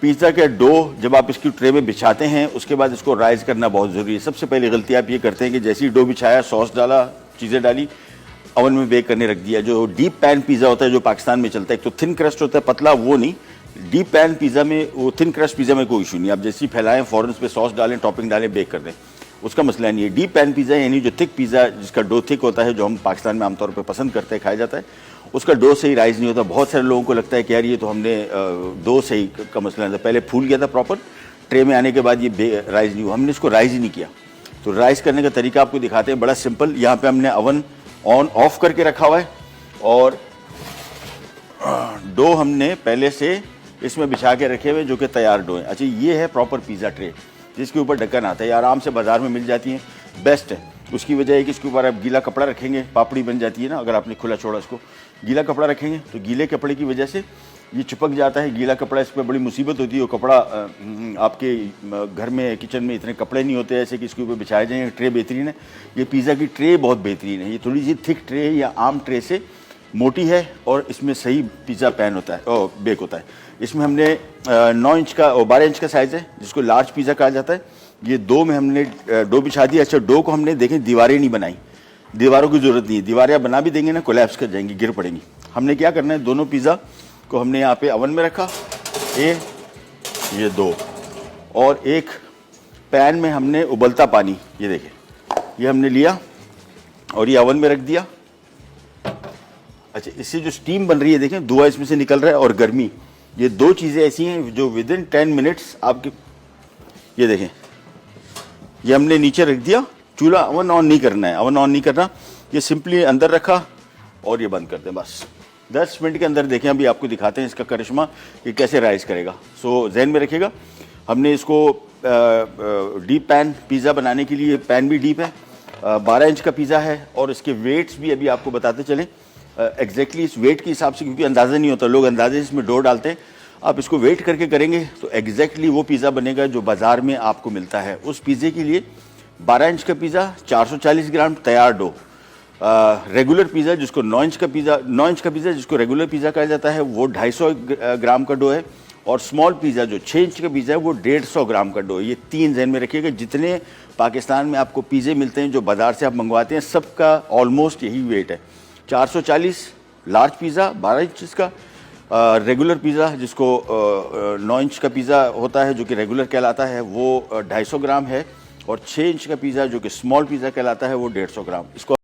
Pizza के dough जब आप इसकी ट्रे में बिछाते हैं उसके बाद इसको राइज करना बहुत ज़रूरी है। सबसे पहली गलती आप ये करते हैं कि जैसे ही डो बिछाया, सॉस डाला, चीज़ें डाली, ओवन में बेक करने रख दिया। जो डीप पैन पिज़्ज़ा होता है जो पाकिस्तान में चलता है, एक तो थिन क्रस्ट होता है पतला, वो नहीं। डीप पैन पिज़्ज़ा में, वो थिन क्रस्ट पिज़्ज़ा में कोई इशू नहीं, आप जैसे ही फैलाएं फ़ौरन उस पर सॉस डालें, टॉपिंग डालें, बेक कर दें, उसका मसला नहीं है। डीप पैन पिज़्ज़ा यानी जो थिक पिज़्ज़ा जिसका डो थिक होता है, जो हम पाकिस्तान में आमतौर पर पसंद करते हैं, खाया जाता है, उसका डो सही राइज नहीं होता। बहुत सारे लोगों को लगता है कि यार ये तो हमने डो सही का मसला नहीं था, पहले फूल गया था प्रॉपर, ट्रे में आने के बाद ये राइज नहीं हुआ। हमने इसको राइज ही नहीं किया। तो राइज करने का तरीका आपको दिखाते हैं, बड़ा सिंपल। यहाँ पे हमने ओवन ऑन ऑफ करके रखा हुआ है और डो हमने पहले से इसमें बिछा के रखे हुए जो कि तैयार डो है। अच्छा, ये है प्रॉपर पिज़्ज़ा ट्रे जिसके ऊपर ढक्कन आता है, ये आराम से बाज़ार में मिल जाती है, बेस्ट है। उसकी वजह है कि इसके ऊपर आप गीला कपड़ा रखेंगे, पापड़ी बन जाती है ना, अगर आपने खुला छोड़ा इसको, गीला कपड़ा रखेंगे तो गीले कपड़े की वजह से ये चिपक जाता है। गीला कपड़ा, इस पर बड़ी मुसीबत होती है। वो कपड़ा आपके घर में, किचन में इतने कपड़े नहीं होते ऐसे कि इसके ऊपर बिछाए जाएँ। ट्रे बेहतरीन है, ये पिज़्ज़ा की ट्रे बहुत बेहतरीन है। ये थोड़ी सी थिक ट्रे है या आम ट्रे से मोटी है और इसमें सही पिज़्ज़ा पैन होता है और बेक होता है। इसमें हमने 9 इंच का और 12 इंच का साइज़ है जिसको लार्ज पिज़्ज़ा कहा जाता है। ये डो में हमने डो बिछा दिया। अच्छा, डो को हमने देखें दीवारें नहीं बनाई, दीवारों की ज़रूरत नहीं है। दीवारें आप बना भी देंगे ना, कोलैप्स कर जाएंगी, गिर पड़ेंगी। हमने क्या करना है, दोनों पिज़्ज़ा को हमने यहाँ पे ओवन में रखा, ये 2, और एक पैन में हमने उबलता पानी, ये देखें, ये हमने लिया और ये ओवन में रख दिया। अच्छा, इससे जो स्टीम बन रही है देखें, धुआं इसमें से निकल रहा है और गर्मी, ये 2 चीज़ें ऐसी हैं जो विदिन 10 मिनट्स आपके, ये देखें, ये हमने नीचे रख दिया। चूल्हा ओवन ऑन नहीं करना है, ओवन ऑन नहीं करना, ये सिंपली अंदर रखा और ये बंद कर दें बस। 10 मिनट के अंदर देखें, अभी आपको दिखाते हैं इसका करिश्मा कि कैसे राइज करेगा। सो जहन में रखिएगा, हमने इसको डीप पैन पिज़्ज़ा बनाने के लिए, पैन भी डीप है, 12 इंच का पिज़्ज़ा है और इसके वेट्स भी अभी आपको बताते चलें एग्जैक्टली इस वेट के हिसाब से, क्योंकि अंदाज़ा नहीं होता, लोग अंदाजे इसमें डो डालते हैं। आप इसको वेट करके करेंगे तो एग्जैक्टली वो पिज़्ज़ा बनेगा जो बाज़ार में आपको मिलता है। उस पिज़्ज़े के लिए 12 इंच का पिज़्ज़ा, 440 ग्राम तैयार डो। रेगुलर पिज़्ज़ा जिसको 9 इंच का पिज़्ज़ा जिसको रेगुलर पिज़्ज़ा कहा जाता है, वो 250 ग्राम का डो है। और स्मॉल पिज़्ज़ा जो 6 इंच का पिज़्ज़ा है, वो 150 ग्राम का डो है। ये 3 जहन में रखिएगा। जितने पाकिस्तान में आपको पिज़्ज़े मिलते हैं जो बाज़ार से आप मंगवाते हैं, सबका ऑलमोस्ट यही वेट है। 440 लार्ज पिज़्ज़ा 12 इंच का, रेगुलर पिज़्ज़ा जिसको 9 इंच का पिज़्ज़ा होता है जो कि रेगुलर कहलाता है, वो 250 ग्राम है। और 6 इंच का पिज़्ज़ा जो कि स्मॉल पिज़्ज़ा कहलाता है, वो 150 ग्राम। इसको